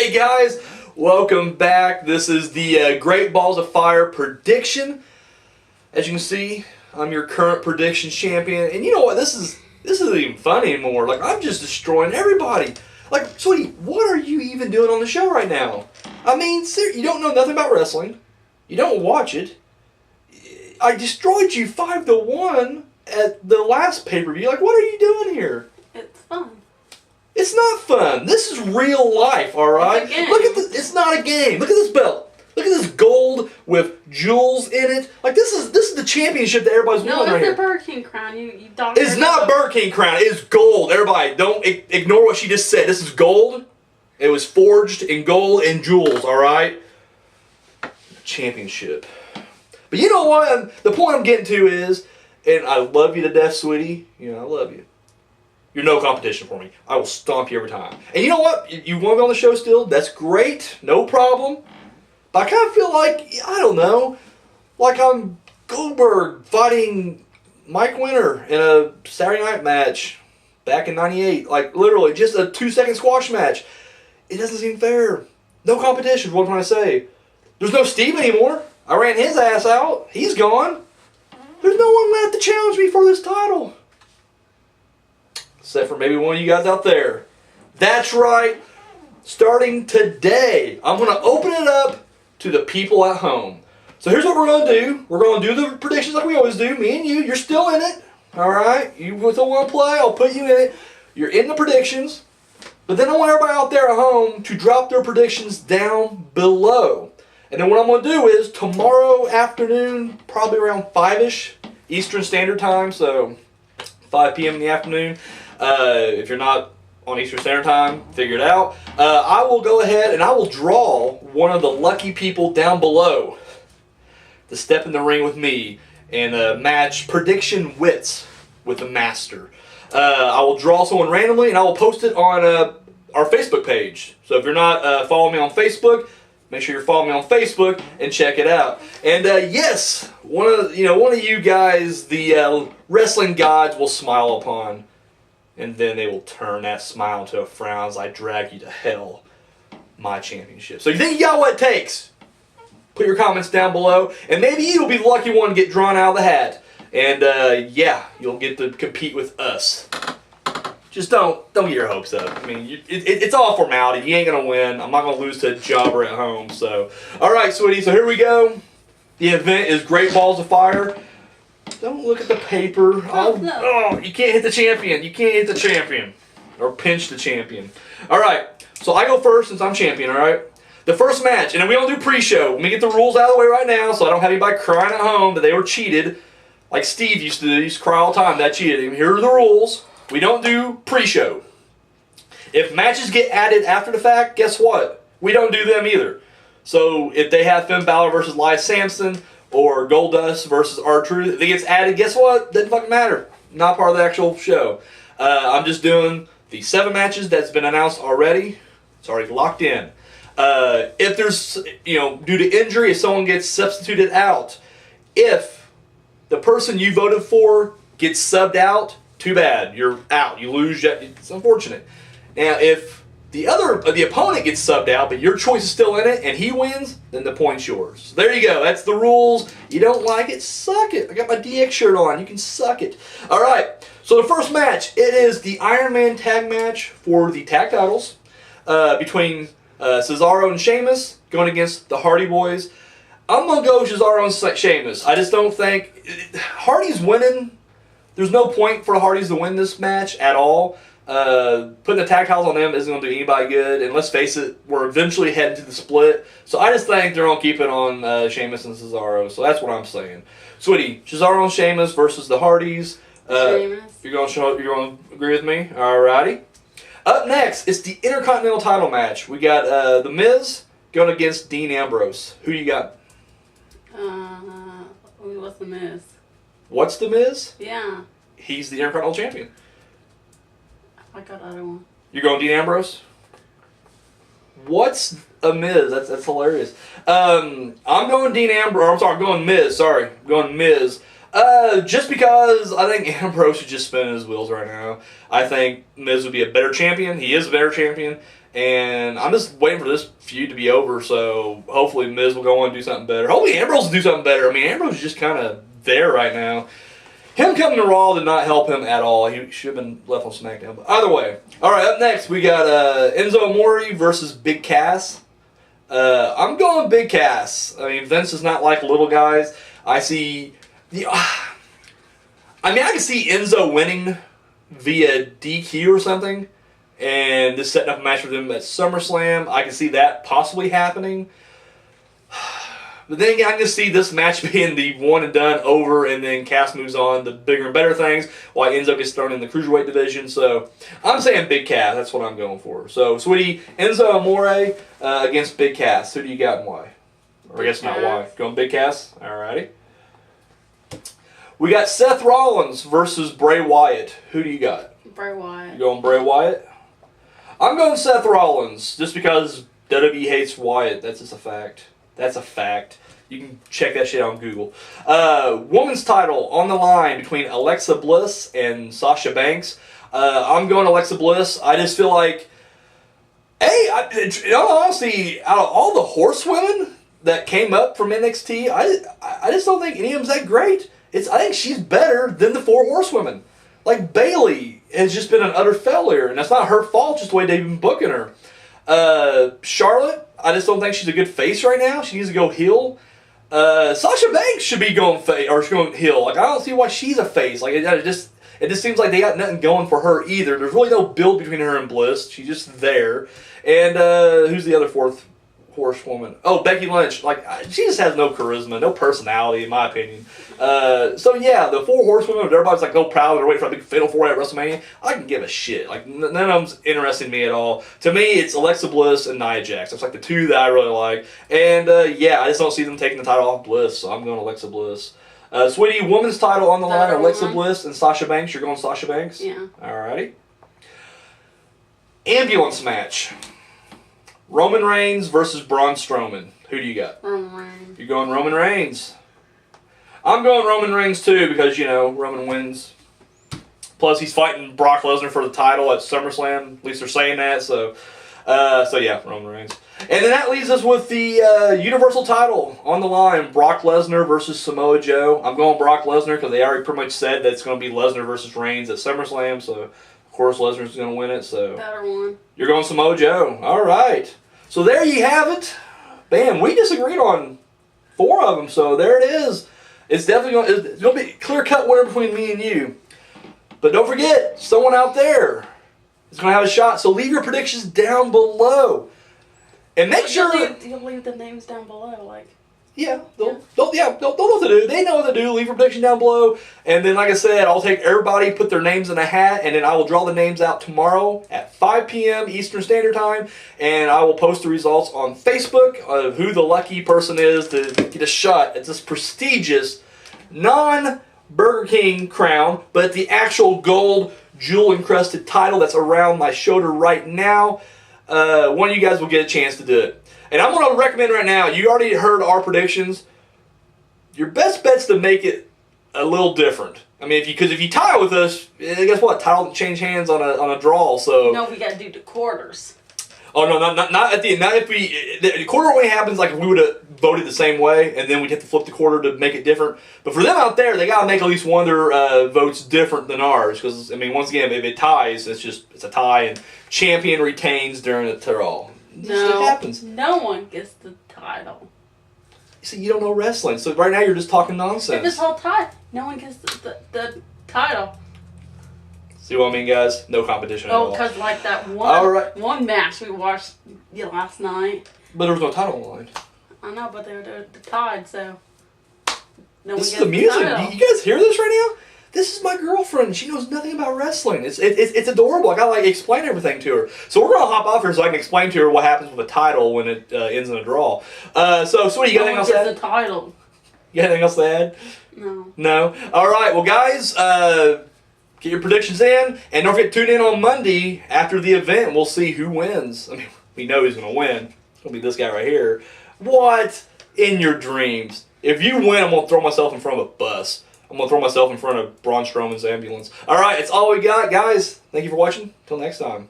Hey guys, welcome back. This is the Great Balls of Fire prediction. As you can see, I'm your current prediction champion, and you know what? This isn't even fun anymore. Like, I'm just destroying everybody. Like, sweetie, what are you even doing on the show right now? I mean, you don't know nothing about wrestling. You don't watch it. I destroyed you 5-1 at the last pay-per-view. Like, what are you doing here? It's fun. It's not fun. This is real life, all right? It's a game. Look at this. It's not a game. Look at this belt. Look at this gold with jewels in it. Like, this is the championship that everybody's winning right here. No, it's the Burger King crown. You dog. It's not Burger King crown. It is gold. Everybody, don't ignore what she just said. This is gold. It was forged in gold and jewels, all right? Championship. But you know what? The point I'm getting to is, and I love you to death, sweetie. You know, I love you. You're no competition for me. I will stomp you every time. And you know what? You want to be on the show still? That's great. No problem. But I kind of feel like, I don't know, like I'm Goldberg fighting Mike Winter in a Saturday night match back in '98. Like, literally, just a 2-second squash match. It doesn't seem fair. No competition, what I'm trying to say. There's no Steve anymore. I ran his ass out. He's gone. There's no one left to challenge me for this title. Except for maybe one of you guys out there. That's right. Starting today, I'm going to open it up to the people at home. So here's what we're going to do. We're going to do the predictions like we always do. Me and you, you're still in it. All right? You still want to play, I'll put you in it. You're in the predictions. But then I want everybody out there at home to drop their predictions down below. And then what I'm going to do is tomorrow afternoon, probably around 5-ish Eastern Standard Time, so 5 p.m. in the afternoon. If you're not on Eastern Standard Time, figure it out. I will go ahead and I will draw one of the lucky people down below to step in the ring with me and match prediction wits with the master. I will draw someone randomly and I will post it on our Facebook page. So if you're not following me on Facebook, make sure you're following me on Facebook and check it out. And yes, one of you guys, the wrestling gods, will smile upon. And then they will turn that smile into a frown as I drag you to hell. My championship. So you think you got what it takes? Put your comments down below. And maybe you'll be the lucky one to get drawn out of the hat. And yeah, you'll get to compete with us. Just don't get your hopes up. I mean, it's all formality. You ain't going to win. I'm not going to lose to a jobber at home. So, alright, sweetie. So here we go. The event is Great Balls of Fire. Don't look at the paper. Oh, you can't hit the champion. You can't hit the champion. Or pinch the champion. Alright, so I go first since I'm champion, alright? The first match, and then we don't do pre-show. Let me get the rules out of the way right now so I don't have anybody crying at home that they were cheated. Like Steve used to do. He used to cry all the time that cheated him. Here are the rules. We don't do pre-show. If matches get added after the fact, guess what? We don't do them either. So if they have Finn Balor versus Elias Sampson, or Goldust versus R-Truth, if it gets added, guess what? Doesn't fucking matter. Not part of the actual show. I'm just doing the 7 matches that's been announced already. It's already locked in. If there's, due to injury, if someone gets substituted out, if the person you voted for gets subbed out, too bad. You're out. You lose. It's unfortunate. Now, if the opponent gets subbed out, but your choice is still in it, and he wins, then the point's yours. So there you go. That's the rules. You don't like it? Suck it. I got my DX shirt on. You can suck it. All right. So the first match, it is the Iron Man tag match for the tag titles between Cesaro and Sheamus going against the Hardy Boys. I'm going to go Cesaro and Sheamus. I just don't think Hardy's winning. There's no point for the Hardys to win this match at all. Putting the tag titles on them isn't going to do anybody good. And let's face it, we're eventually heading to the split. So I just think they're going to keep it on Sheamus and Cesaro. So that's what I'm saying. Sweetie, Cesaro and Sheamus versus the Hardys. Sheamus. You're going to agree with me? Alrighty. Up next, it's the Intercontinental title match. We got The Miz going against Dean Ambrose. Who you got? What's The Miz? What's The Miz? Yeah. He's the Intercontinental Champion. I got the other one. You're going Dean Ambrose? What's a Miz? That's hilarious. I'm going Dean Ambrose. I'm sorry, I'm going Miz. Sorry, I'm going Miz. Just because I think Ambrose is just spinning his wheels right now. I think Miz would be a better champion. He is a better champion. And I'm just waiting for this feud to be over, so hopefully Miz will go on and do something better. Hopefully Ambrose will do something better. I mean, Ambrose is just kind of there right now. Him coming to Raw did not help him at all. He should have been left on SmackDown. But either way. All right, up next we got Enzo Amore versus Big Cass. I'm going Big Cass. I mean, Vince is not like little guys. I see the. I mean, I can see Enzo winning via DQ or something, and just setting up a match with him at SummerSlam. I can see that possibly happening. But then again, I can just see this match being the one and done over, and then Cass moves on to bigger and better things, while Enzo gets thrown in the Cruiserweight division. So I'm saying Big Cass. That's what I'm going for. So, sweetie, Enzo Amore against Big Cass. Who do you got and why? Or I guess not why. Going Big Cass? Alrighty. We got Seth Rollins versus Bray Wyatt. Who do you got? Bray Wyatt. You going Bray Wyatt? I'm going Seth Rollins, just because WWE hates Wyatt. That's just a fact. That's a fact. You can check that shit on Google. Women's title on the line between Alexa Bliss and Sasha Banks. I'm going Alexa Bliss. I just feel like, in all honesty, out of all the horsewomen that came up from NXT, I just don't think any of them's that great. I think she's better than the 4 horsewomen. Like, Bayley has just been an utter failure, and that's not her fault, just the way they've been booking her. Charlotte, I just don't think she's a good face right now. She needs to go heel. Sasha Banks should be going face, or she's going heel. Like, I don't see why she's a face. Like, it just seems like they got nothing going for her either. There's really no build between her and Bliss. She's just there. And who's the other 4th horsewoman? Oh, Becky Lynch. Like, she just has no charisma, no personality, in my opinion. So yeah, the 4 horsewomen, everybody's like, no proud, they're waiting for a big fatal 4 at WrestleMania. I can give a shit. Like, none of them's interesting me at all. To me, it's Alexa Bliss and Nia Jax. That's like the 2 that I really like. And yeah, I just don't see them taking the title off Bliss, so I'm going Alexa Bliss. Sweetie, women's title on the line, Alexa Bliss and Sasha Banks. You're going Sasha Banks? Yeah. Alrighty. Ambulance match. Roman Reigns versus Braun Strowman. Who do you got? Roman Reigns. You're going Roman Reigns. I'm going Roman Reigns too, because, you know, Roman wins. Plus, he's fighting Brock Lesnar for the title at SummerSlam. At least they're saying that. So yeah, Roman Reigns. And then that leaves us with the Universal title on the line. Brock Lesnar versus Samoa Joe. I'm going Brock Lesnar because they already pretty much said that it's going to be Lesnar versus Reigns at SummerSlam. So, of course, Lesnar's going to win it. So Better one. You're going Samoa Joe. All right. So there you have it. Bam. We disagreed on 4 of them. So there it is. It's definitely going to be a clear-cut winner between me and you. But don't forget, someone out there is going to have a shot. So leave your predictions down below. And make sure... You'll leave the names down below, like... Yeah, they'll know what to do. They know what to do. Leave your prediction down below. And then, like I said, I'll take everybody, put their names in a hat, and then I will draw the names out tomorrow at 5 p.m. Eastern Standard Time. And I will post the results on Facebook of who the lucky person is to get a shot at this prestigious non-Burger King crown, but the actual gold jewel-encrusted title that's around my shoulder right now. One of you guys will get a chance to do it. And I'm going to recommend right now, you already heard our predictions. Your best bet's to make it a little different. I mean, because if you tie with us, guess what? Title will change hands on a draw. So no, we got to do the quarters. Oh no, not at the end. Not if the quarter only happens like if we would have voted the same way, and then we'd have to flip the quarter to make it different. But for them out there, they got to make at least one of their votes different than ours. Because I mean, once again, if it ties, it's a tie, and champion retains during the draw. No, it happens. No one gets the title. See, you don't know wrestling, so right now you're just talking nonsense. If it's all tied, no one gets the title. See what I mean, guys? No competition at all. Oh, because like that one match we watched last night. But there was no title on the line. I know, but they're tied, so no this one is the music. Title. You guys hear this right now? This is my girlfriend. She knows nothing about wrestling. It's adorable. I gotta explain everything to her. So we're gonna hop off here so I can explain to her what happens with a title when it ends in a draw. So sweetie, you got anything else to add? The title. You got anything else to add? No. No. All right. Well, guys, get your predictions in, and don't forget to tune in on Monday after the event. We'll see who wins. I mean, we know who's gonna win. It's gonna be this guy right here. What in your dreams? If you win, I'm gonna throw myself in front of a bus. I'm going to throw myself in front of Braun Strowman's ambulance. All right, it's all we got, guys. Thank you for watching. Until next time.